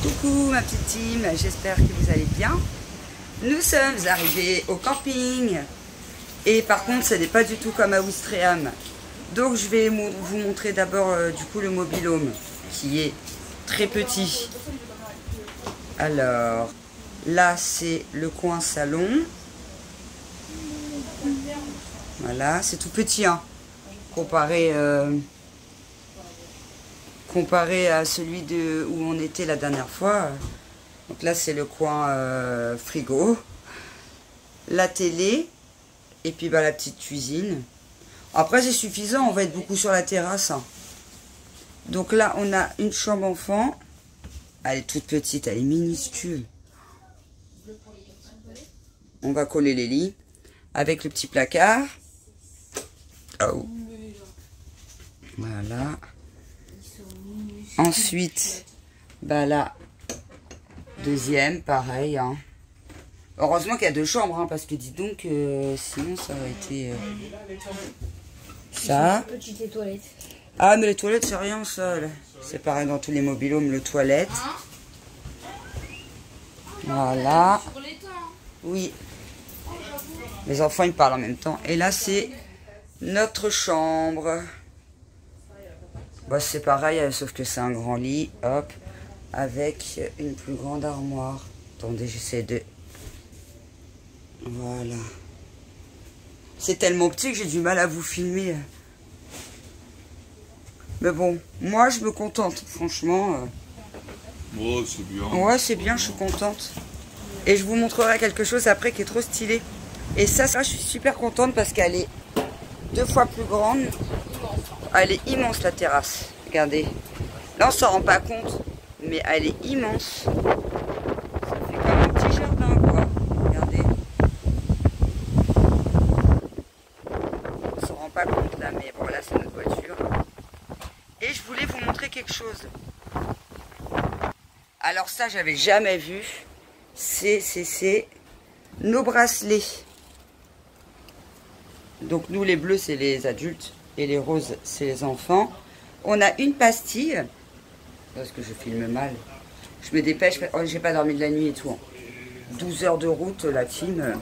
Coucou ma petite team, j'espère que vous allez bien. Nous sommes arrivés au camping. Et par contre, ce n'est pas du tout comme à Ouistreham. Donc je vais vous montrer d'abord du coup le mobil-home qui est très petit. Alors, là c'est le coin salon. Voilà, c'est tout petit hein, comparé à celui où on était la dernière fois. Donc là c'est le coin frigo, la télé et puis la petite cuisine. Après c'est suffisant, on va être beaucoup sur la terrasse hein. Donc là on a une chambre enfant, elle est toute petite, elle est minuscule. On va coller les lits avec le petit placard. Oh. Voilà. Ensuite, là, deuxième, pareil. Hein. Heureusement qu'il y a deux chambres, hein, parce que dis donc, sinon ça aurait été ça. Petite toilette. Ah, mais les toilettes, c'est rien ça. C'est pareil dans tous les mobil-homes, le toilette. Voilà. Oui. Les enfants, ils parlent en même temps. Et là, c'est notre chambre. C'est pareil, sauf que c'est un grand lit, hop, avec une plus grande armoire. Attendez, j'essaie de... Voilà. C'est tellement petit que j'ai du mal à vous filmer. Mais bon, moi je me contente, franchement. Oh, c'est bien. Ouais, c'est bien, je suis contente. Et je vous montrerai quelque chose après qui est trop stylé. Et ça, je suis super contente parce qu'elle est 2 fois plus grande. Elle est immense la terrasse, regardez. Là on s'en rend pas compte, mais elle est immense. Ça fait comme un petit jardin quoi, regardez. On s'en rend pas compte là, mais bon là c'est notre voiture. Et je voulais vous montrer quelque chose. Alors ça j'avais jamais vu. C'est nos bracelets. Donc nous les bleus c'est les adultes. Et les roses, c'est les enfants. On a une pastille. Parce que je filme mal. Je me dépêche. Oh, j'ai pas dormi de la nuit et tout. 12 heures de route, la team.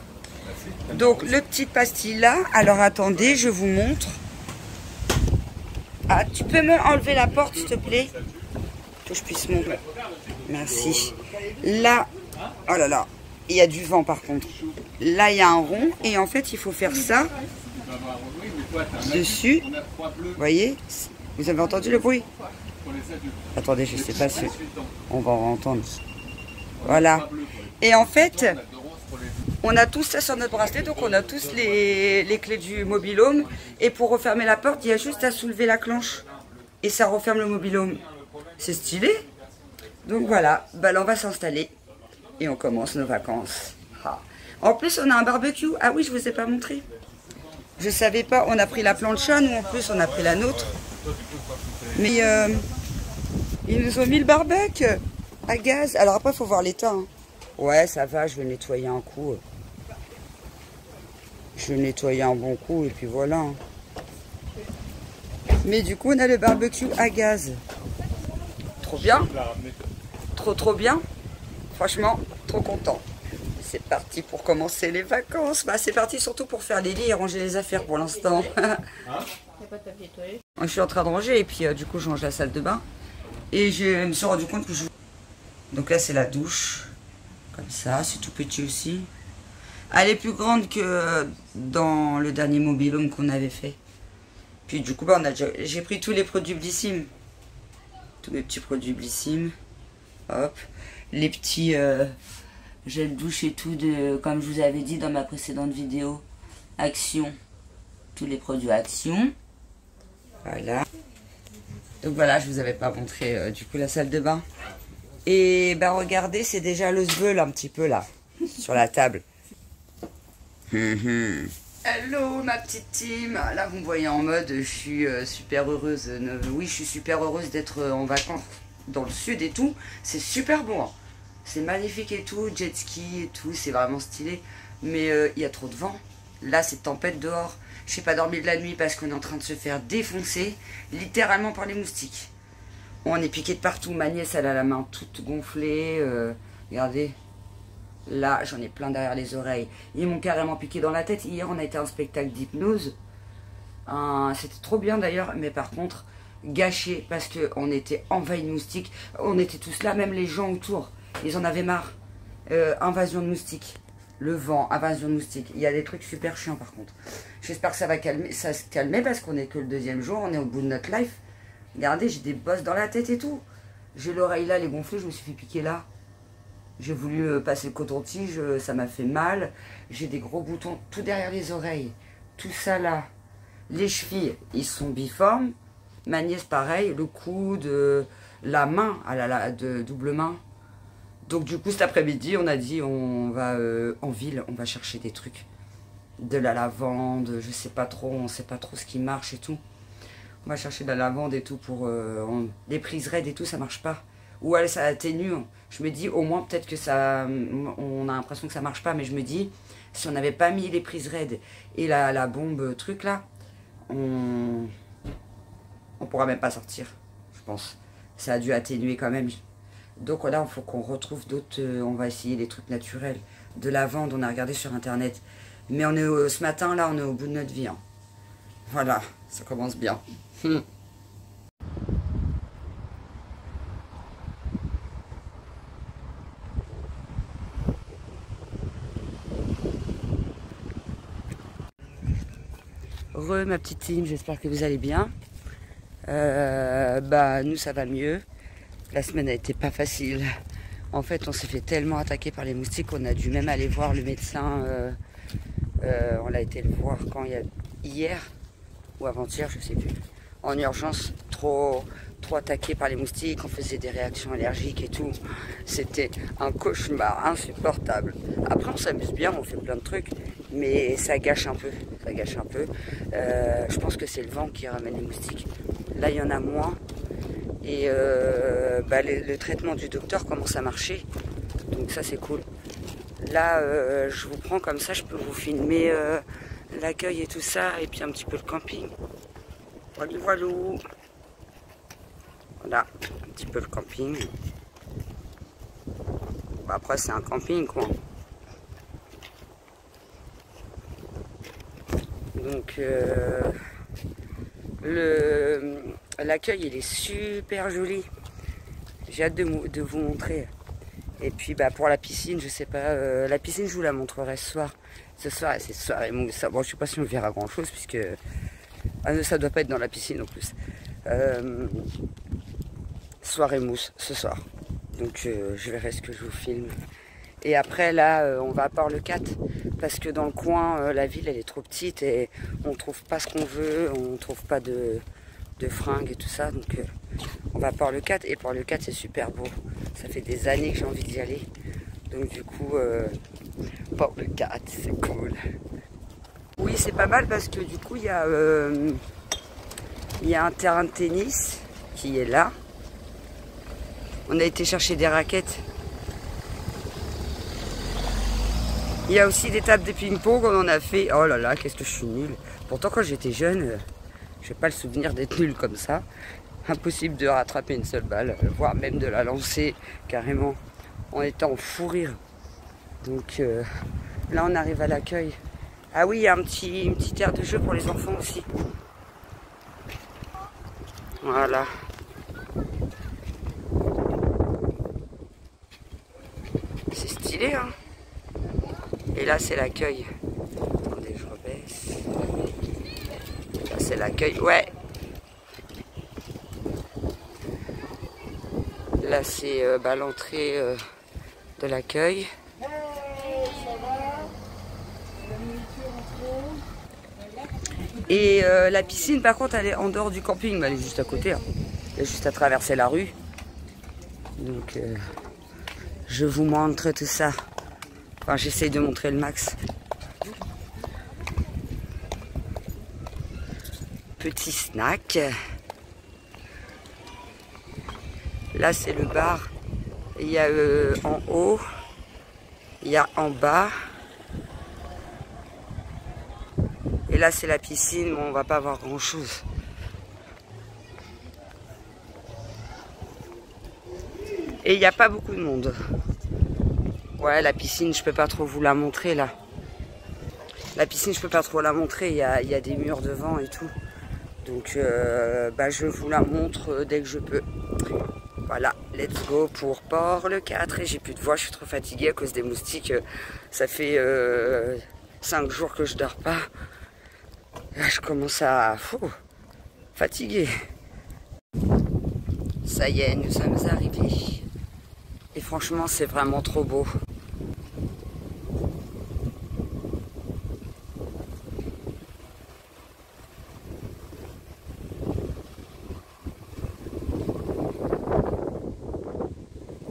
Donc, le petit pastille là. Alors, attendez, je vous montre. Ah, tu peux me enlever la porte, s'il te plaît? Que je puisse monter. Merci. Là, oh là là. Il y a du vent, par contre. Là, il y a un rond. Et en fait, il faut faire ça. Dessus, vous voyez, vous avez entendu le bruit? Attendez, je sais pas si on va en entendre. Voilà. Et en fait, on a tous ça sur notre bracelet, donc on a tous les clés du mobil-home. Et pour refermer la porte, il y a juste à soulever la clenche. Et ça referme le mobil-home. C'est stylé. Donc voilà, là on va s'installer. Et on commence nos vacances. Ah. En plus, on a un barbecue. Ah oui, je vous ai pas montré. Je savais pas, on a pris la plancha, nous en plus on a pris la nôtre. Mais ils nous ont mis le barbecue à gaz. Alors après il faut voir l'état. Hein. Ouais ça va, je vais nettoyer un coup. Je vais nettoyer un bon coup et puis voilà. Hein. Mais du coup on a le barbecue à gaz. Trop bien. Trop bien. Franchement, trop content. C'est parti pour commencer les vacances. C'est parti surtout pour faire les lits et ranger les affaires pour l'instant. Je suis en train de ranger et puis du coup je range la salle de bain. Et je me suis rendu compte que Donc là c'est la douche. Comme ça, c'est tout petit aussi. Elle est plus grande que dans le dernier mobil-home qu'on avait fait. Puis du coup j'ai pris tous les produits Blissim. Tous mes petits produits Blissim. Hop. Les petits... gel douche et tout, comme je vous avais dit dans ma précédente vidéo, Action, tous les produits Action. Voilà. Donc voilà, je vous avais pas montré du coup la salle de bain. Et regardez, c'est déjà le sbeul un petit peu là, sur la table. Hello ma petite team. Là vous me voyez en mode, je suis super heureuse. Oui, je suis super heureuse d'être en vacances dans le sud et tout. C'est super bon. Hein. C'est magnifique et tout, jet ski et tout, c'est vraiment stylé. Mais il y a trop de vent. Là, c'est tempête dehors. Je n'ai pas dormi de la nuit parce qu'on est en train de se faire défoncer, littéralement par les moustiques. On est piqué de partout. Ma nièce, elle a la main toute gonflée. Regardez. Là, j'en ai plein derrière les oreilles. Ils m'ont carrément piqué dans la tête. Hier, on a été à un spectacle d'hypnose. C'était trop bien d'ailleurs. Mais par contre, gâché parce qu'on était envahis de moustiques. On était tous là, même les gens autour. Ils en avaient marre. Invasion de moustiques. Le vent, invasion de moustiques. Il y a des trucs super chiants par contre. J'espère que ça va calmer, ça se calmer parce qu'on est que le deuxième jour. On est au bout de notre life. Regardez, j'ai des bosses dans la tête et tout. J'ai l'oreille là, elle est gonflée, je me suis fait piquer là. J'ai voulu passer le coton-tige, ça m'a fait mal. J'ai des gros boutons tout derrière les oreilles. Tout ça là. Les chevilles, ils sont biformes. Ma nièce, pareil. Le coude, la main, de double main. Donc du coup, cet après-midi, on a dit, on va en ville, on va chercher des trucs. De la lavande, je sais pas trop, on sait pas trop ce qui marche et tout. On va chercher de la lavande et tout pour... les prises raides et tout, ça marche pas. Ou elle, ça atténue. Je me dis, au moins, peut-être que ça... On a l'impression que ça marche pas, mais je me dis, si on n'avait pas mis les prises raides et la bombe truc là, on pourra même pas sortir, je pense. Ça a dû atténuer quand même. Donc là, il faut qu'on retrouve d'autres... on va essayer des trucs naturels. De lavande, on a regardé sur internet. Mais on est ce matin, là, on est au bout de notre vie. Hein. Voilà, ça commence bien. Ma petite team, j'espère que vous allez bien. Nous, ça va mieux. La semaine a été pas facile. En fait, on s'est fait tellement attaquer par les moustiques qu'on a dû même aller voir le médecin. On a été le voir quand hier ou avant-hier, je sais plus. En urgence, trop attaqué par les moustiques. On faisait des réactions allergiques et tout. C'était un cauchemar insupportable. Après, on s'amuse bien, on fait plein de trucs. Mais ça gâche un peu. Ça gâche un peu. Je pense que c'est le vent qui ramène les moustiques. Là, il y en a moins. Et le traitement du docteur commence à marcher. Donc ça, c'est cool. Là, je vous prends comme ça. Je peux vous filmer l'accueil et tout ça. Et puis un petit peu le camping. Voilà. Voilà, un petit peu le camping. Bon, après, c'est un camping, quoi. Donc, l'accueil, il est super joli. J'ai hâte de vous montrer. Et puis, pour la piscine, je sais pas. La piscine, je vous la montrerai ce soir. Ce soir, c'est soirée mousse. Bon, je sais pas si on verra grand-chose, puisque... ça doit pas être dans la piscine, en plus. Soirée mousse, ce soir. Donc, je verrai ce que je vous filme. Et après, là, on va à Port-le-Cat. Parce que dans le coin, la ville, elle est trop petite et on trouve pas ce qu'on veut, on trouve pas de fringues et tout ça. Donc, on va à Port-le-Cat et Port-le-Cat, c'est super beau. Ça fait des années que j'ai envie d'y aller. Donc, du coup, Port-le-Cat, c'est cool. Oui, c'est pas mal parce que du coup, il y a un terrain de tennis qui est là. On a été chercher des raquettes. Il y a aussi des tables de ping-pong qu'on en a fait. Oh là là, qu'est-ce que je suis nulle. Pourtant, quand j'étais jeune, je n'ai pas le souvenir d'être nulle comme ça. Impossible de rattraper une seule balle, voire même de la lancer carrément. On était en fou rire. Donc là, on arrive à l'accueil. Ah oui, il y a une petite aire de jeu pour les enfants aussi. Voilà. C'est stylé, hein. Et là, c'est l'accueil. Attendez, je rebaisse. Là, c'est l'accueil. Ouais. Là, c'est l'entrée de l'accueil. Et la piscine, par contre, elle est en dehors du camping. Elle est juste à côté. Hein. Elle est juste à traverser la rue. Donc, je vous montre tout ça. Enfin, j'essaye de montrer le max. Petit snack. Là, c'est le bar. Il y a en haut. Il y a en bas. Et là, c'est la piscine. Bon, on va pas voir grand-chose. Et il n'y a pas beaucoup de monde. Ouais, la piscine, je peux pas trop vous la montrer là. La piscine, je peux pas trop la montrer, il y a des murs devant et tout. Donc, je vous la montre dès que je peux. Voilà, let's go pour Port le 4. Et j'ai plus de voix, je suis trop fatiguée à cause des moustiques. Ça fait 5 jours que je dors pas. Là, je commence à... fatiguer. Ça y est, nous sommes arrivés. Et franchement, c'est vraiment trop beau.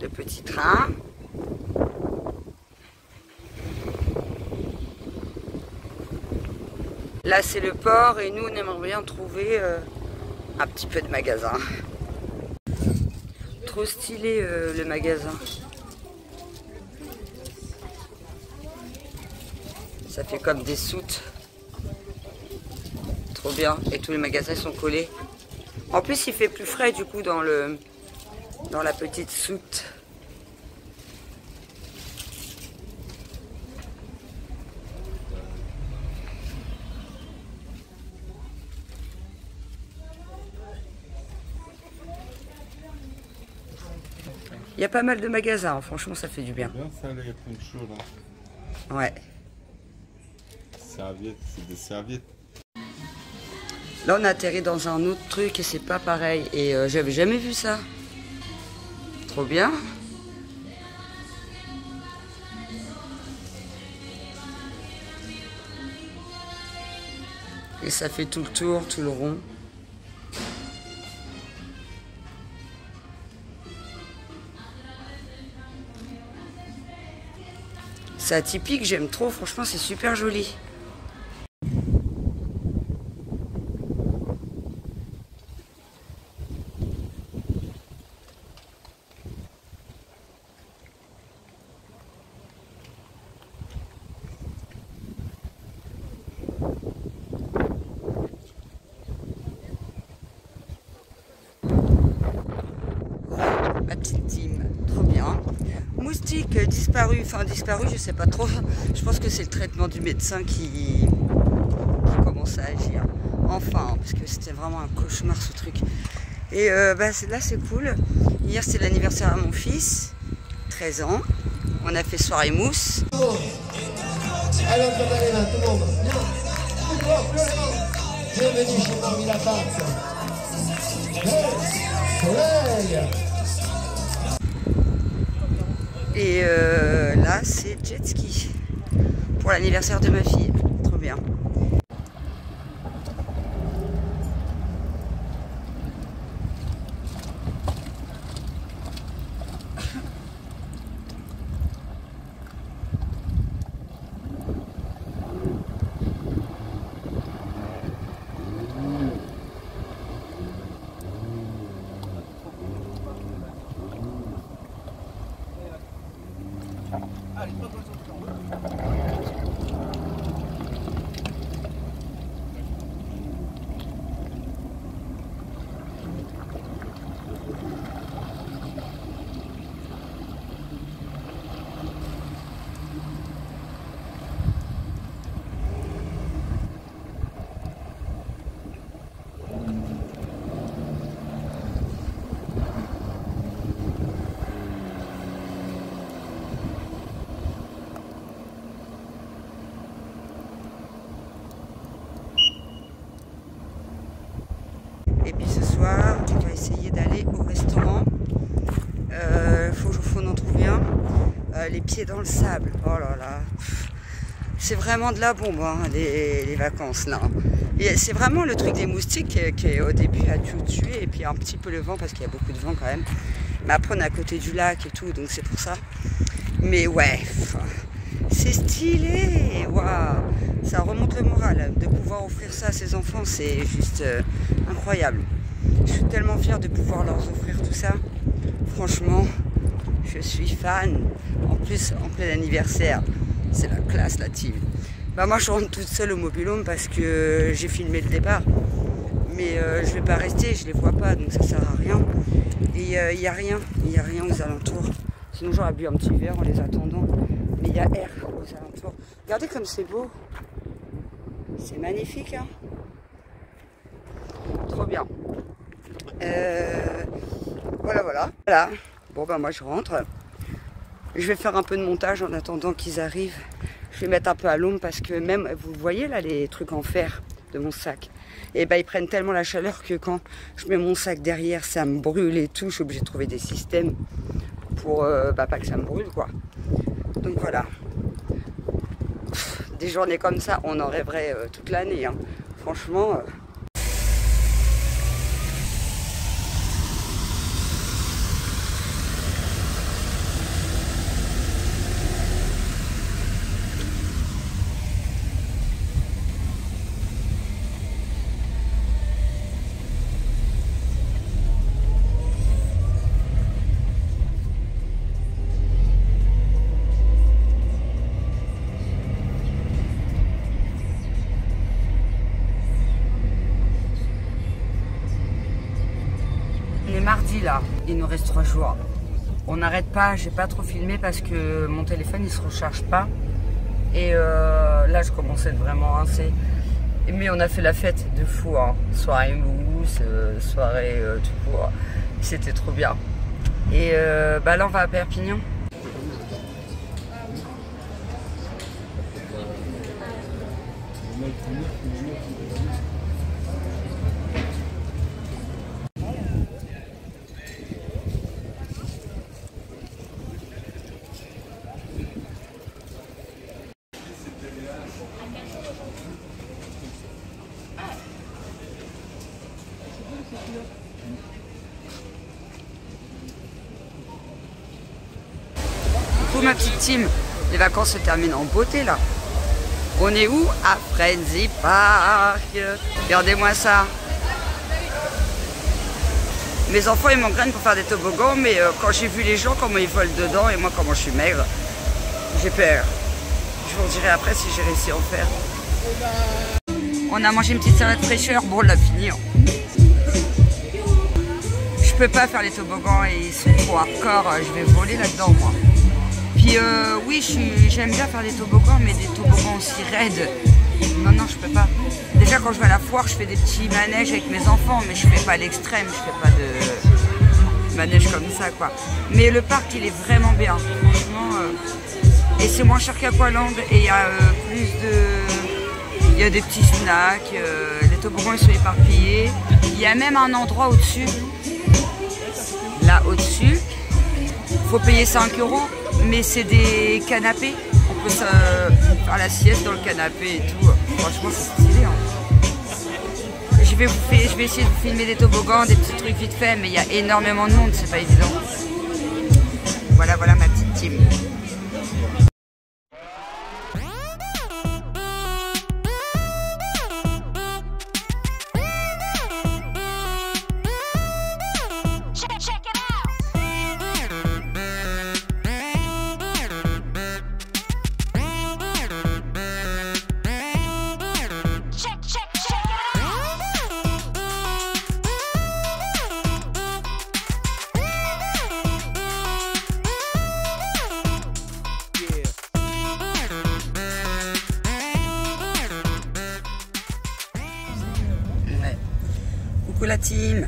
Le petit train. Là, c'est le port et nous, on aimerait bien trouver un petit peu de magasin. Trop stylé le magasin. Ça fait comme des soutes. Trop bien. Et tous les magasins sont collés. En plus, il fait plus frais du coup dans la petite soute. Il y a pas mal de magasins, franchement ça fait du bien. Bien ça, les ponchos là. Ouais. Serviettes, c'est des serviettes. Là on a atterri dans un autre truc et c'est pas pareil. Et j'avais jamais vu ça. Trop bien. Et ça fait tout le tour, tout le rond. C'est atypique, j'aime trop, franchement c'est super joli. Ma petite team, trop bien. Moustique disparu, enfin disparu, je sais pas trop. Je pense que c'est le traitement du médecin qui commence à agir. Enfin, parce que c'était vraiment un cauchemar ce truc. Et là c'est cool. Hier c'était l'anniversaire à mon fils, 13 ans. On a fait soirée mousse. Allez, on peut aller là, tout le monde. Bienvenue chez Mamie la Pâte. Soleil. Et là, c'est jet ski pour l'anniversaire de ma fille. Trop bien. Et puis ce soir, on va essayer d'aller au restaurant. Faut en trouver un. Les pieds dans le sable. Oh là là. C'est vraiment de la bombe, hein, les vacances là. Et c'est vraiment le truc des moustiques qui au début a tout tué. Et puis un petit peu le vent parce qu'il y a beaucoup de vent quand même. Mais après on est à côté du lac et tout, donc c'est pour ça. Mais ouais, c'est stylé. Waouh, ça remonte le moral de pouvoir offrir ça à ses enfants, c'est juste incroyable. Je suis tellement fière de pouvoir leur offrir tout ça. Franchement, je suis fan. En plus, en plein anniversaire, c'est la classe la team. Bah moi je rentre toute seule au mobil-home parce que j'ai filmé le départ. Mais je vais pas rester, je les vois pas, donc ça sert à rien. Et il n'y a rien aux alentours. Sinon j'aurais bu un petit verre en les attendant. Mais il y a air aux alentours. Regardez comme c'est beau. C'est magnifique, hein. Trop bien. Voilà. Bon ben moi je rentre. Je vais faire un peu de montage en attendant qu'ils arrivent. Je vais mettre un peu à l'ombre parce que même, vous voyez là les trucs en fer de mon sac. Et ben ils prennent tellement la chaleur que quand je mets mon sac derrière, ça me brûle et tout. Je suis obligée de trouver des systèmes pour pas que ça me brûle quoi. Donc voilà. Des journées comme ça, on en rêverait toute l'année. Hein. Franchement. Mardi là, il nous reste 3 jours. On n'arrête pas, j'ai pas trop filmé parce que mon téléphone il se recharge pas. Et là je commence à être vraiment rincée. Mais on a fait la fête de fou, hein. Soirée mousse, soirée tout court. C'était trop bien. Et là on va à Perpignan. Coucou ma petite team, les vacances se terminent en beauté là. On est où? À Frenzy Park. Regardez-moi ça. Mes enfants ils m'engrainent pour faire des toboggans, mais quand j'ai vu les gens comment ils volent dedans et moi comment je suis maigre, j'ai peur. Je vous dirai après si j'ai réussi à en faire. On a mangé une petite salade fraîcheur, bon on l'a fini. Je peux pas faire les toboggans et ils sont trop hardcore, je vais voler là-dedans moi. Puis oui, j'aime bien faire des toboggans, mais des toboggans aussi raides. Non, je peux pas. Déjà quand je vais à la foire, je fais des petits manèges avec mes enfants, mais je fais pas l'extrême, je fais pas de manège comme ça quoi. Mais le parc il est vraiment bien, franchement. Et c'est moins cher qu'Aqualand et il y a plus de... Il y a des petits snacks, les toboggans ils sont éparpillés. Il y a même un endroit au-dessus. Là au-dessus, faut payer 5 €, mais c'est des canapés. On peut faire la sieste dans le canapé et tout. Franchement c'est stylé. Hein. Je vais essayer de vous filmer des toboggans, des petits trucs vite fait, mais il y a énormément de monde, c'est pas évident. Voilà ma petite team. Coucou la team.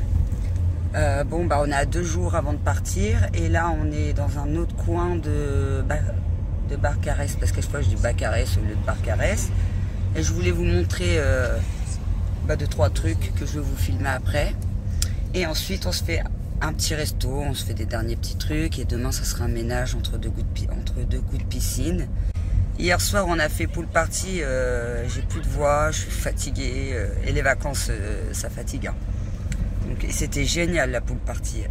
On est à 2 jours avant de partir et là on est dans un autre coin de Barcarès, parce que je crois que je dis Barcarès au lieu de Barcarès, et je voulais vous montrer 2-3 trucs que je vais vous filmer après, et ensuite on se fait un petit resto, on se fait des derniers petits trucs, et demain ça sera un ménage entre deux coups de piscine. Hier soir on a fait pool party, j'ai plus de voix, je suis fatiguée, et les vacances ça fatigue. Hein. Donc c'était génial la pool party.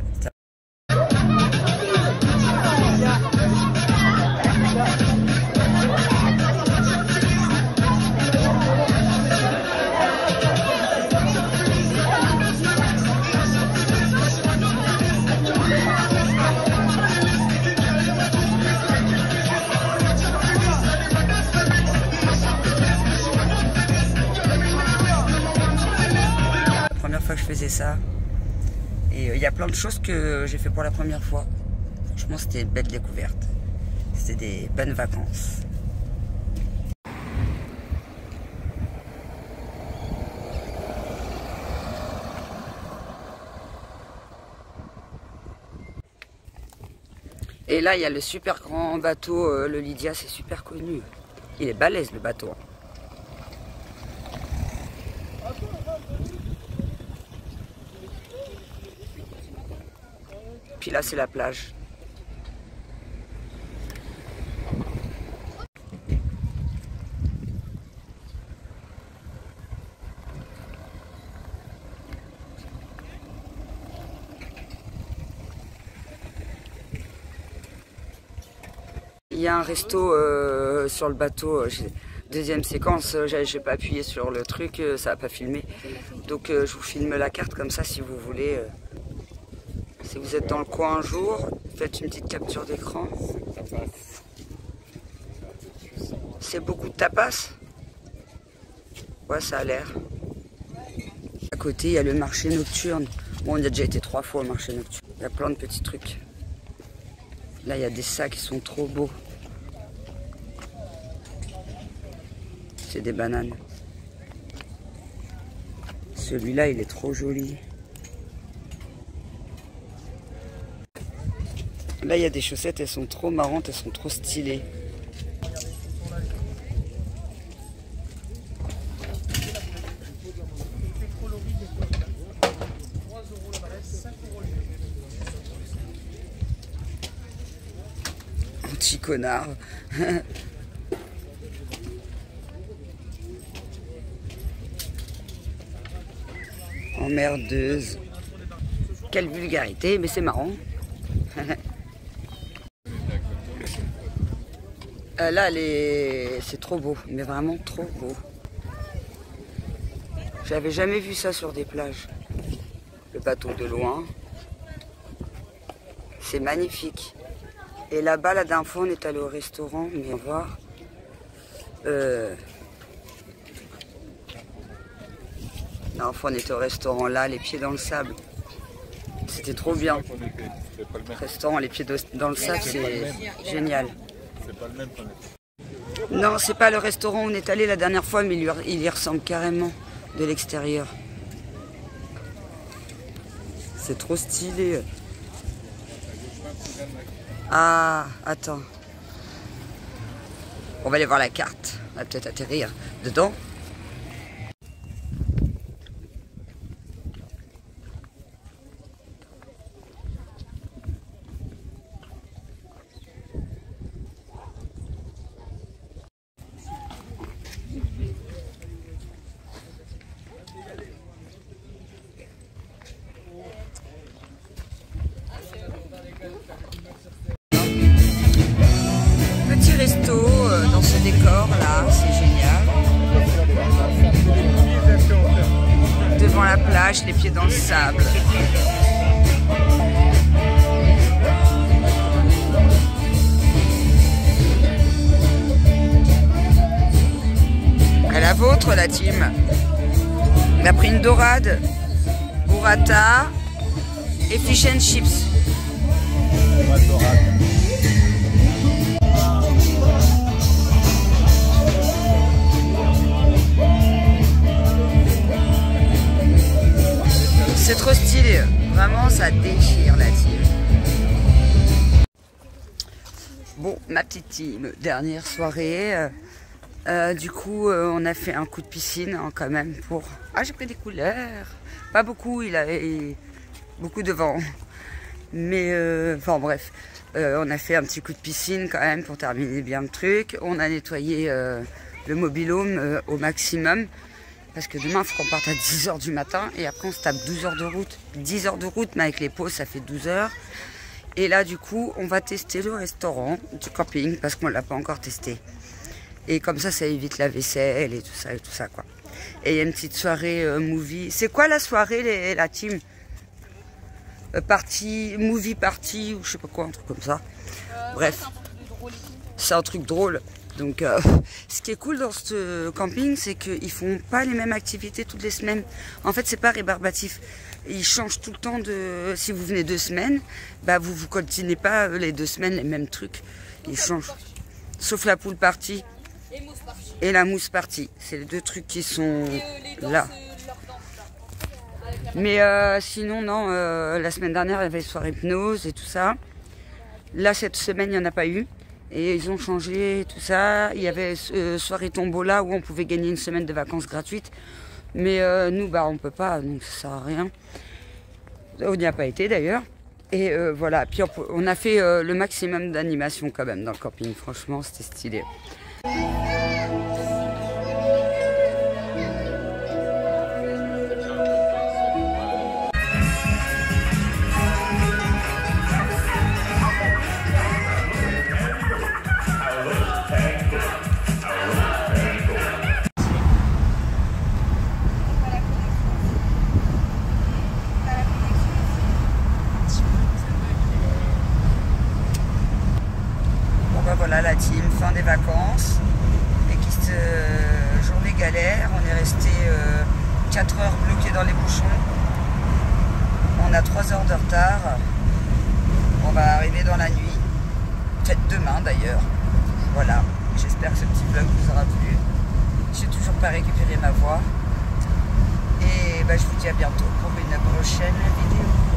ça. Et il y a plein de choses que j'ai fait pour la première fois. Franchement, c'était une belle découverte. C'était des bonnes vacances. Et là, il y a le super grand bateau, le Lydia, c'est super connu. Il est balèze, le bateau. Puis là, c'est la plage. Il y a un resto sur le bateau. Deuxième séquence, j'ai pas appuyé sur le truc, ça n'a pas filmé. Donc je vous filme la carte comme ça si vous voulez. Si vous êtes dans le coin un jour, faites une petite capture d'écran. C'est beaucoup de tapas. Ouais, ça a l'air. À côté, il y a le marché nocturne. Bon, on y a déjà été 3 fois au marché nocturne. Il y a plein de petits trucs. Là, il y a des sacs qui sont trop beaux. C'est des bananes. Celui-là, il est trop joli. Là, il y a des chaussettes, elles sont trop marrantes, elles sont trop stylées. Un petit connard. Emmerdeuse. Quelle vulgarité, mais c'est marrant. Là, c'est trop beau, mais vraiment trop beau. J'avais jamais vu ça sur des plages. Le bateau de loin. C'est magnifique. Et là-bas, la dernière fois, on est allé au restaurant, mais on va voir. La dernière fois, on était au restaurant là, les pieds dans le sable. C'était trop bien. Restaurant, les pieds dans le sable, c'est génial. C'est pas le même. Non, c'est pas le restaurant où on est allé la dernière fois, mais il y ressemble carrément de l'extérieur. C'est trop stylé. Ah, attends. On va aller voir la carte. On va peut-être atterrir dedans. Petit resto dans ce décor là, c'est génial. Devant la plage, les pieds dans le sable. À la vôtre la team. On a pris une dorade, burrata et fish and chips. C'est trop stylé, vraiment ça déchire la team. Bon, ma petite team, dernière soirée. Du coup, on a fait un coup de piscine hein, quand même pour... Ah, j'ai pris des couleurs. Pas beaucoup, il avait beaucoup de vent. Mais, enfin bref, on a fait un petit coup de piscine quand même pour terminer bien le truc. On a nettoyé le mobil-home au maximum. Parce que demain, il faut qu'on parte à 10 h du matin. Et après, on se tape 12 heures de route. 10 heures de route, mais avec les pauses, ça fait 12 heures. Et là, du coup, on va tester le restaurant du camping parce qu'on ne l'a pas encore testé. Et comme ça évite la vaisselle et tout ça, quoi. Et il y a une petite soirée movie. C'est quoi la soirée, la team movie party ou je sais pas quoi, un truc comme ça. Bref, c'est un truc drôle. Donc ce qui est cool dans ce camping, c'est qu'ils font pas les mêmes activités toutes les semaines. En fait, c'est pas rébarbatif. Ils changent tout le temps de... Si vous venez 2 semaines, bah vous continuez pas les 2 semaines les mêmes trucs. Ils changent. Sauf la pool party et la mousse party. C'est les 2 trucs qui sont là. Mais sinon, non, la semaine dernière, il y avait soirée hypnose et tout ça. Là, cette semaine, il n'y en a pas eu. Et ils ont changé tout ça. Il y avait soirée tombola où on pouvait gagner une semaine de vacances gratuites. Mais nous, bah, on peut pas, donc ça sert à rien. On n'y a pas été d'ailleurs. Et voilà, puis on a fait le maximum d'animation quand même dans le camping. Franchement, c'était stylé. Voilà la team, fin des vacances, et qui journée galère, on est resté 4 heures bloqués dans les bouchons, on a 3 heures de retard, on va arriver dans la nuit, peut-être demain d'ailleurs, voilà, j'espère que ce petit vlog vous aura plu, j'ai toujours pas récupéré ma voix, et bah, je vous dis à bientôt pour une prochaine vidéo.